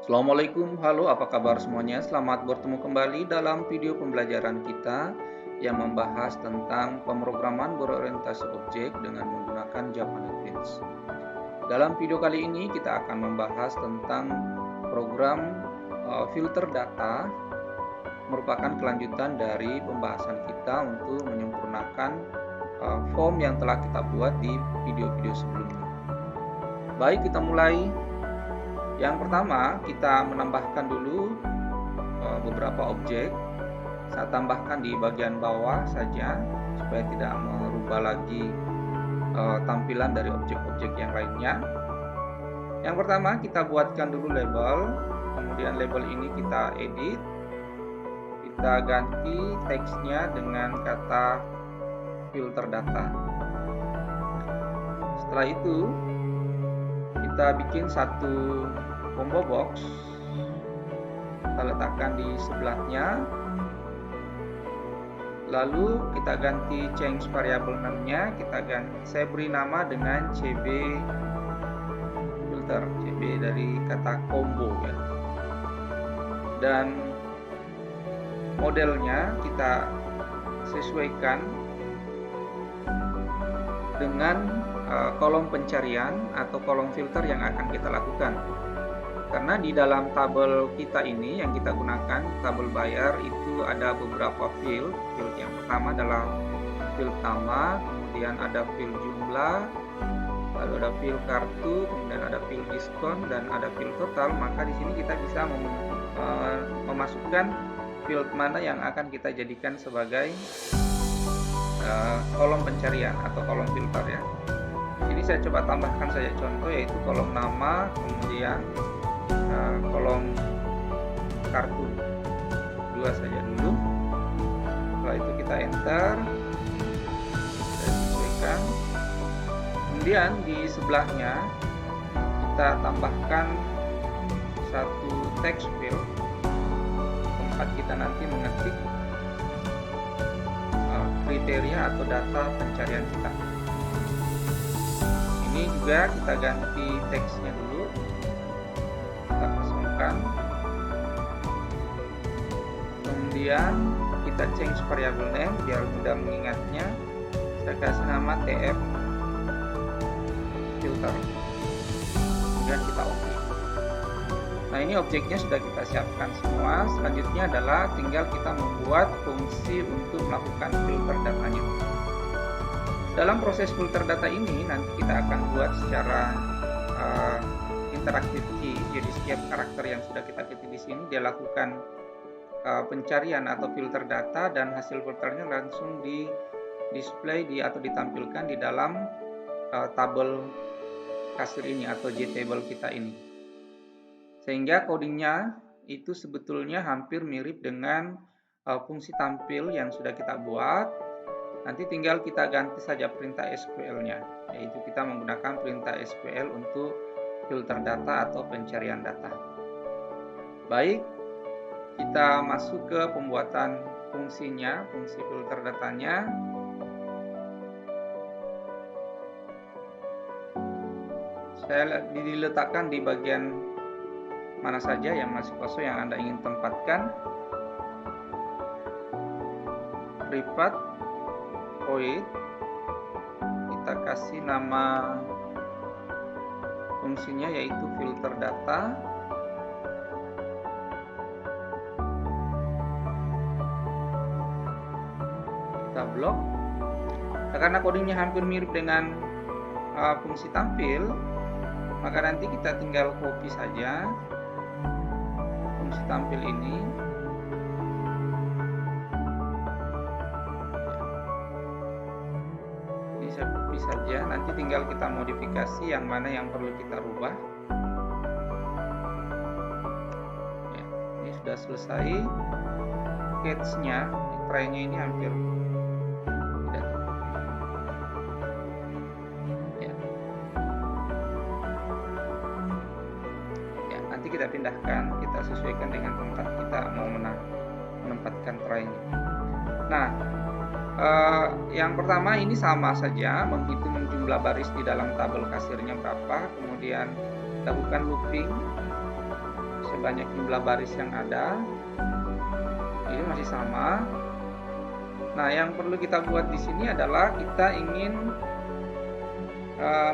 Assalamualaikum, halo apa kabar semuanya? Selamat bertemu kembali dalam video pembelajaran kita yang membahas tentang pemrograman berorientasi objek dengan menggunakan Java NetBeans. Dalam video kali ini kita akan membahas tentang program filter data, merupakan kelanjutan dari pembahasan kita untuk menyempurnakan form yang telah kita buat di video-video sebelumnya. Baik, kita mulai. Yang pertama, kita menambahkan dulu beberapa objek. Saya tambahkan di bagian bawah saja supaya tidak merubah lagi tampilan dari objek-objek yang lainnya. Yang pertama, kita buatkan dulu label. Kemudian label ini kita edit. Kita ganti teksnya dengan kata filter data. Setelah itu, kita bikin satu combo box, kita letakkan di sebelahnya, lalu kita ganti change variable name-nya, saya beri nama dengan cb filter, cb dari kata combo ya, dan modelnya kita sesuaikan dengan kolom pencarian atau kolom filter yang akan kita lakukan. Karena di dalam tabel kita ini yang kita gunakan, tabel bayar, itu ada beberapa field. Field yang pertama adalah field nama, kemudian ada field jumlah, lalu ada field kartu, kemudian ada field diskon, dan ada field total. Maka di sini kita bisa memasukkan field mana yang akan kita jadikan sebagai kolom pencarian atau kolom filter ya. Jadi saya coba tambahkan saja contoh, yaitu kolom nama, kemudian kolom kartu, 2 saja dulu. Setelah itu kita enter, kita sesuaikan. Kemudian di sebelahnya kita tambahkan satu text field tempat kita nanti mengetik kriteria atau data pencarian kita. Ini juga kita ganti teksnya dulu, kita kosongkan, kemudian kita change variable name biar mudah mengingatnya. Saya kasih nama tf filter, kemudian kita oke. Nah, ini objeknya sudah kita siapkan semua. Selanjutnya adalah tinggal kita membuat fungsi untuk melakukan filter datanya. Dalam proses filter data ini nanti kita akan buat secara interaktif key. Jadi setiap karakter yang sudah kita ketik di sini dia lakukan pencarian atau filter data, dan hasil filternya langsung di display atau ditampilkan di dalam tabel kasir ini atau JTable kita ini. Sehingga codingnya itu sebetulnya hampir mirip dengan fungsi tampil yang sudah kita buat. Nanti tinggal kita ganti saja perintah SQL-nya, yaitu kita menggunakan perintah SQL untuk filter data atau pencarian data. Baik, kita masuk ke pembuatan fungsinya, fungsi filter datanya. Saya diletakkan di bagian mana saja yang masih kosong yang Anda ingin tempatkan. Privat void, kita kasih nama fungsinya yaitu filter data. Kita blok. Nah, karena codingnya hampir mirip dengan fungsi tampil, maka nanti kita tinggal copy saja fungsi tampil ini. Ini saya copy saja, nanti tinggal kita modifikasi yang mana yang perlu kita rubah. Ya, ini sudah selesai. Catch-nya, try-nya ini hampir tidak. Ya, nanti kita pindahkan, kita sesuaikan dengan tempat kita mau menempatkan try-nya. Nah, yang pertama ini sama saja, menghitung jumlah baris di dalam tabel kasirnya berapa, kemudian lakukan looping banyak jumlah baris yang ada. Ini masih sama. Nah, yang perlu kita buat di sini adalah kita ingin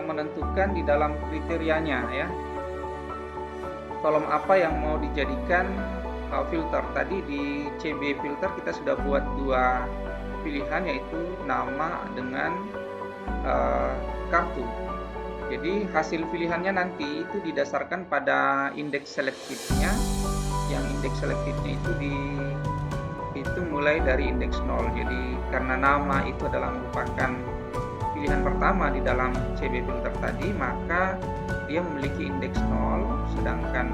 menentukan di dalam kriterianya ya, kolom apa yang mau dijadikan filter. Tadi di CB filter kita sudah buat dua pilihan, yaitu nama dengan kartu. Jadi hasil pilihannya nanti itu didasarkan pada indeks selektifnya, yang indeks selektifnya itu dihitung mulai dari indeks 0. Jadi karena nama itu adalah merupakan pilihan pertama di dalam CB filter tadi, maka dia memiliki indeks 0, sedangkan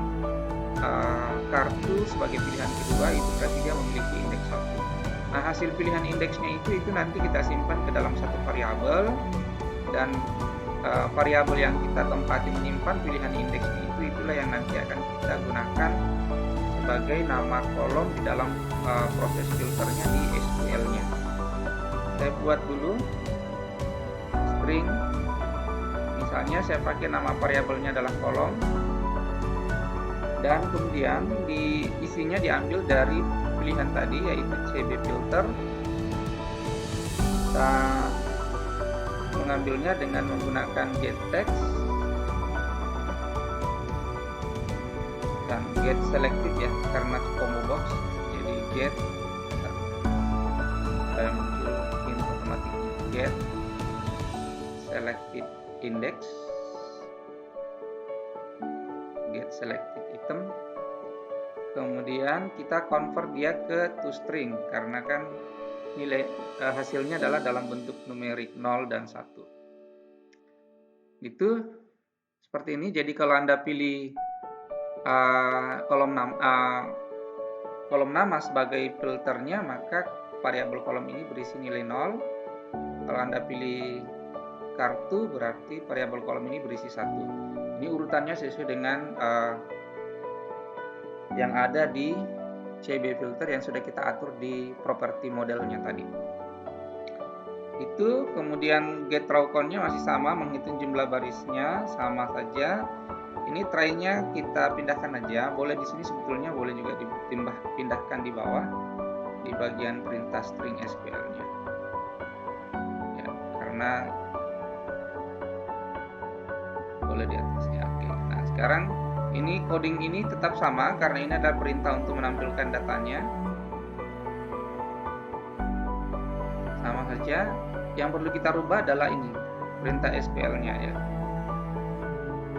kartu sebagai pilihan kedua itu berarti dia memiliki indeks 1. Nah, hasil pilihan indeksnya itu nanti kita simpan ke dalam satu variabel, dan variabel yang kita tempati menyimpan pilihan indeksnya itulah yang nanti akan kita gunakan sebagai nama kolom di dalam proses filternya di SQL-nya. Saya buat dulu string, misalnya saya pakai nama variabelnya adalah kolom, dan kemudian isinya diambil dari pilihan tadi, yaitu CB filter. Kita mengambilnya dengan menggunakan getText dan getSelected ya, karena combo box. Jadi get, saya muncul in otomatis get selected index, get selected item, kemudian kita convert dia ke toString karena kan nilai hasilnya adalah dalam bentuk numerik 0 dan 1. Itu seperti ini. Jadi kalau Anda pilih kolom nama sebagai filternya, maka variabel kolom ini berisi nilai 0. Kalau Anda pilih kartu, berarti variabel kolom ini berisi 1. Ini urutannya sesuai dengan yang ada di CB filter yang sudah kita atur di properti modelnya tadi. Itu kemudian get row count-nya masih sama, menghitung jumlah barisnya sama saja. Ini try-nya kita pindahkan aja. Boleh di sini sebetulnya, boleh juga dipindahkan di bawah di bagian perintah string SQL-nya. Ya, karena boleh di atasnya. Oke. Nah, sekarang ini coding ini tetap sama karena ini adalah perintah untuk menampilkan datanya. Sama saja. Yang perlu kita rubah adalah ini, perintah SQL-nya ya.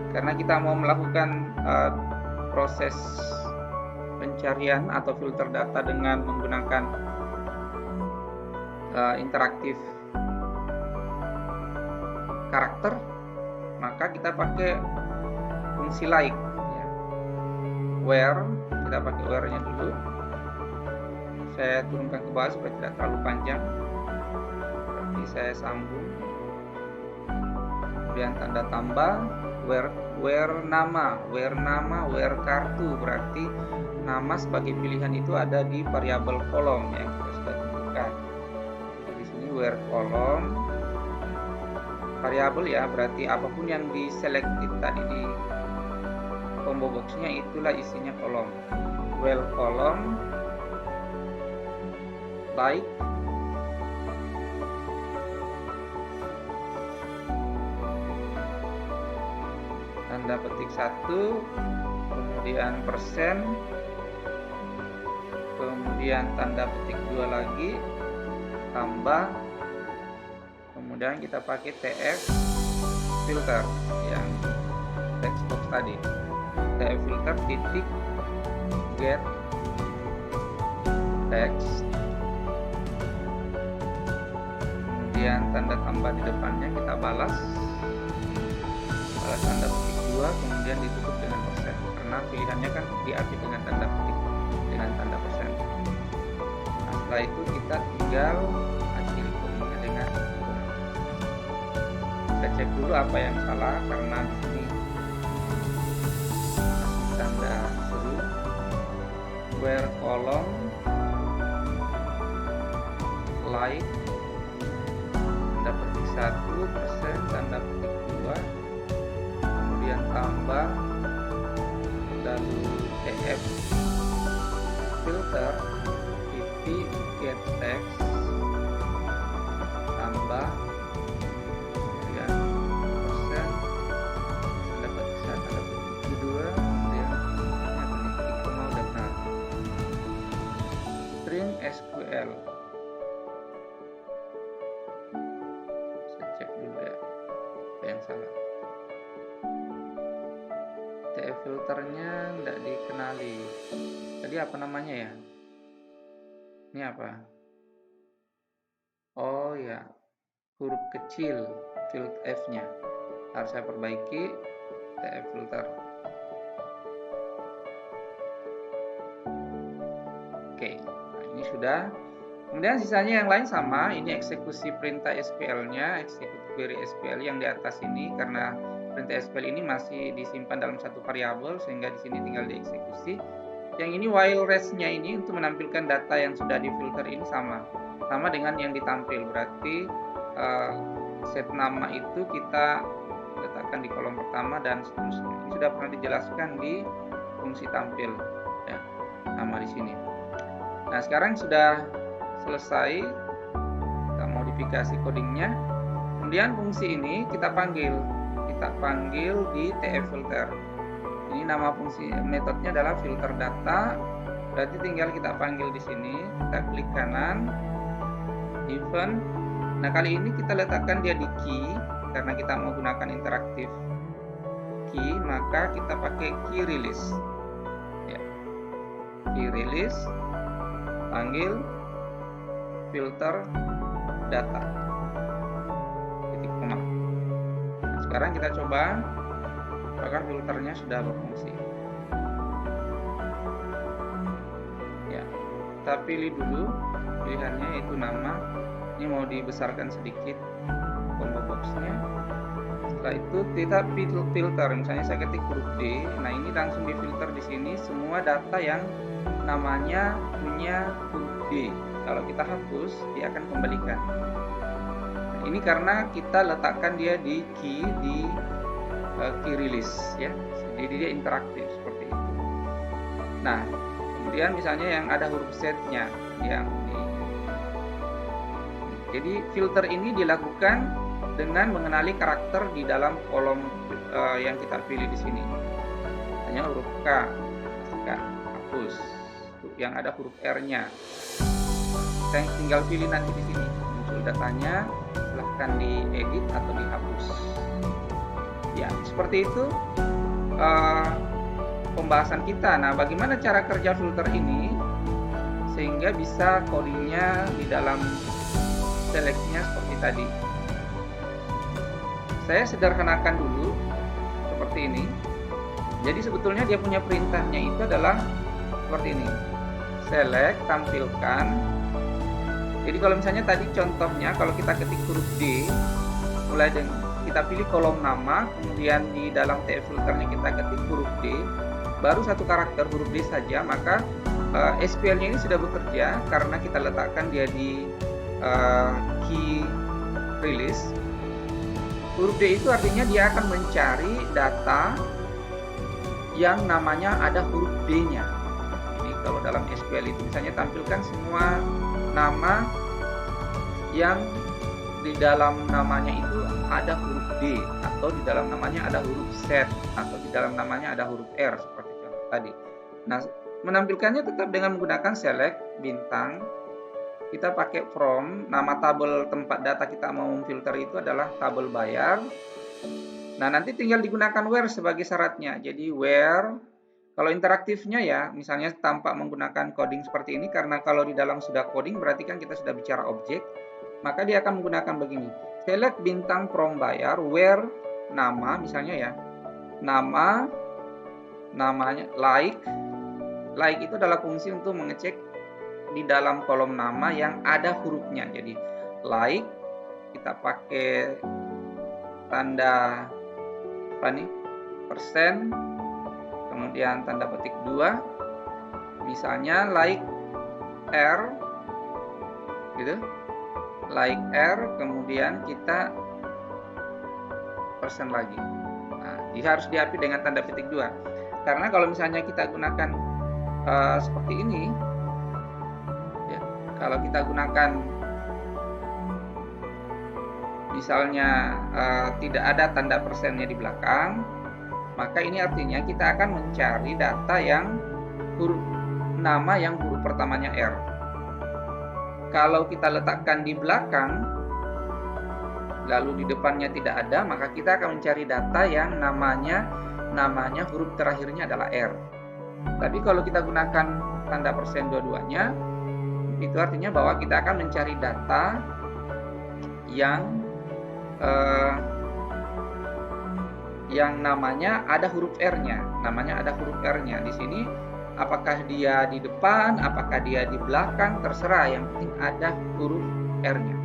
Karena kita mau melakukan proses pencarian atau filter data dengan menggunakan interaktif karakter, maka kita pakai fungsi like ya. Where, kita pakai where-nya dulu. Saya turunkan ke bawah supaya tidak terlalu panjang. Berarti saya sambung. Kemudian tanda tambah where nama, where kartu, berarti nama sebagai pilihan itu ada di variabel kolom yang kita sudah tentukan. Jadi di sini where kolom variabel ya, berarti apapun yang diselected tadi di combo boxnya itulah isinya kolom. Well kolom like tanda petik 1, kemudian persen, kemudian tanda petik 2 lagi, tambah, kemudian kita pakai TF filter yang text box tadi, TF filter titik get text, kemudian tanda tambah di depannya kita balas tanda petik 2, kemudian ditutup dengan persen karena pilihannya kan diakhiri dengan tanda petik dengan tanda persen. Nah, setelah itu kita tinggal akhiri kodenya dengan koma. Kita cek dulu apa yang salah karena di sini masih tanda seru. Where kolom like tanda petik 1 persen tanda petik 2, kemudian tambah lalu TF TF filter pp get text tambah kemudian persen tanda petik 1 tanda petik 2 kemudian apa nih titik koma udah benar string SQL. Saya cek dulu ya, ada yang salah. TF filternya tidak dikenali. Tadi apa namanya ya? Ini apa? Oh ya, huruf kecil filter F-nya. Harus saya perbaiki TF filter. Oke, nah ini sudah. Kemudian sisanya yang lain sama, ini eksekusi perintah SQL-nya, eksekusi query SQL yang di atas ini, karena perintah SQL ini masih disimpan dalam satu variabel sehingga di sini tinggal dieksekusi. Yang ini while rest-nya ini untuk menampilkan data yang sudah difilter ini sama dengan yang ditampil, berarti set nama itu kita letakkan di kolom pertama dan seterusnya. Ini sudah pernah dijelaskan di fungsi tampil ya, nama di sini. Nah, sekarang sudah selesai kita modifikasi codingnya. Kemudian fungsi ini kita panggil di TF filter. Ini nama fungsi metodenya adalah filter data. Berarti tinggal kita panggil di sini, kita klik kanan event. Nah, kali ini kita letakkan dia di key karena kita mau gunakan interaktif key, maka kita pakai key release ya. Key release panggil filter data titik koma. Nah, sekarang kita coba apakah filternya sudah berfungsi ya. Kita pilih dulu pilihannya, yaitu nama. Ini mau dibesarkan sedikit combo boxnya. Setelah itu kita filter, misalnya saya ketik huruf D. Nah, ini langsung difilter di sini semua data yang namanya punya huruf D. Kalau kita hapus, dia akan kembalikan. Nah, ini karena kita letakkan dia di key release ya. Jadi dia interaktif seperti itu. Nah, kemudian misalnya yang ada huruf Z-nya yang jadi filter ini dilakukan dengan mengenali karakter di dalam kolom yang kita pilih di sini. Hanya huruf K, hapus. Yang ada huruf R-nya. Saya tinggal pilih nanti di sini muncul datanya, silahkan diedit atau dihapus. Ya, seperti itu pembahasan kita. Nah, bagaimana cara kerja filter ini sehingga bisa codingnya di dalam select-nya seperti tadi. Saya sederhanakan dulu seperti ini. Jadi sebetulnya dia punya perintahnya itu adalah seperti ini. Select, tampilkan. Jadi kalau misalnya tadi contohnya kalau kita ketik huruf D, mulai dengan kita pilih kolom nama, kemudian di dalam TF filternya kita ketik huruf D, baru satu karakter huruf D saja, maka SQL-nya ini sudah bekerja karena kita letakkan dia di key release. Huruf D itu artinya dia akan mencari data yang namanya ada huruf D-nya. Jadi kalau dalam SQL itu misalnya tampilkan semua nama yang di dalam namanya itu ada huruf D, atau di dalam namanya ada huruf Z, atau di dalam namanya ada huruf R seperti contoh tadi. Nah, menampilkannya tetap dengan menggunakan select bintang. Kita pakai from, nama tabel tempat data kita mau memfilter itu adalah tabel bayar. Nah, nanti tinggal digunakan where sebagai syaratnya. Jadi where, kalau interaktifnya ya, misalnya tampak menggunakan coding seperti ini, karena kalau di dalam sudah coding berarti kan kita sudah bicara objek, maka dia akan menggunakan begini. Select bintang from bayar, where nama, misalnya ya, namanya like itu adalah fungsi untuk mengecek di dalam kolom nama yang ada hurufnya. Jadi like kita pakai tanda apa nih, persen, kemudian tanda petik 2, misalnya like R gitu, like R, kemudian kita persen lagi. Nah, dia harus diapi dengan tanda petik 2, karena kalau misalnya kita gunakan seperti ini ya. Kalau kita gunakan misalnya tidak ada tanda persennya di belakang, maka ini artinya kita akan mencari data yang nama yang huruf pertamanya R. Kalau kita letakkan di belakang lalu di depannya tidak ada, maka kita akan mencari data yang namanya huruf terakhirnya adalah R. Tapi kalau kita gunakan tanda persen dua-duanya, itu artinya bahwa kita akan mencari data yang namanya ada huruf R-nya. Namanya ada huruf R-nya. Di sini apakah dia di depan, apakah dia di belakang, terserah, yang penting ada huruf R-nya.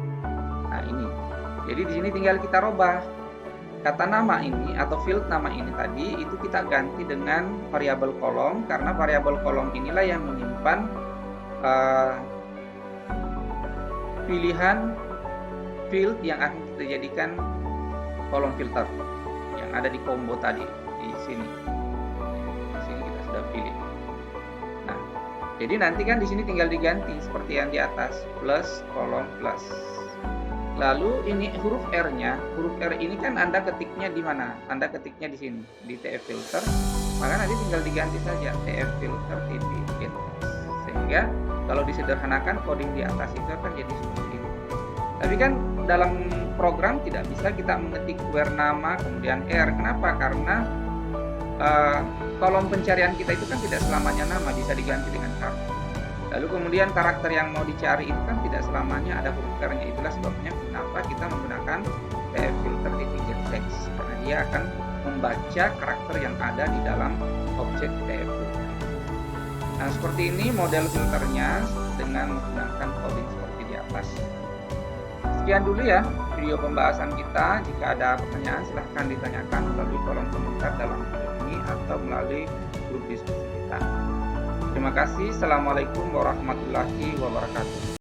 Nah, ini. Jadi di sini tinggal kita robah kata nama ini atau field nama ini tadi, itu kita ganti dengan variabel kolom, karena variabel kolom inilah yang menyimpan pilihan field yang akan kita jadikan kolom filter yang ada di combo tadi di sini. Di sini kita sudah pilih. Nah, jadi nanti kan di sini tinggal diganti seperti yang di atas, plus kolom plus. Lalu ini huruf R-nya, huruf R ini kan Anda ketiknya di mana? Anda ketiknya di sini, di TF filter. Maka nanti tinggal diganti saja TF filter titik index. Sehingga kalau disederhanakan coding di atas itu akan jadi seperti itu. Tapi kan dalam program tidak bisa kita mengetik where nama kemudian R. Kenapa? Karena kolom pencarian kita itu kan tidak selamanya nama, bisa diganti dengan karakter. Lalu kemudian karakter yang mau dicari itu kan tidak selamanya ada huruf R-nya. Itulah sebabnya kenapa kita menggunakan TF filter titik getText, karena dia akan membaca karakter yang ada di dalam objek TF filter. Nah, seperti ini model filternya dengan menggunakan coding seperti di atas. Sekian dulu ya video pembahasan kita. Jika ada pertanyaan silahkan ditanyakan melalui kolom komentar dalam video ini atau melalui grup diskusi kita. Terima kasih. Assalamualaikum warahmatullahi wabarakatuh.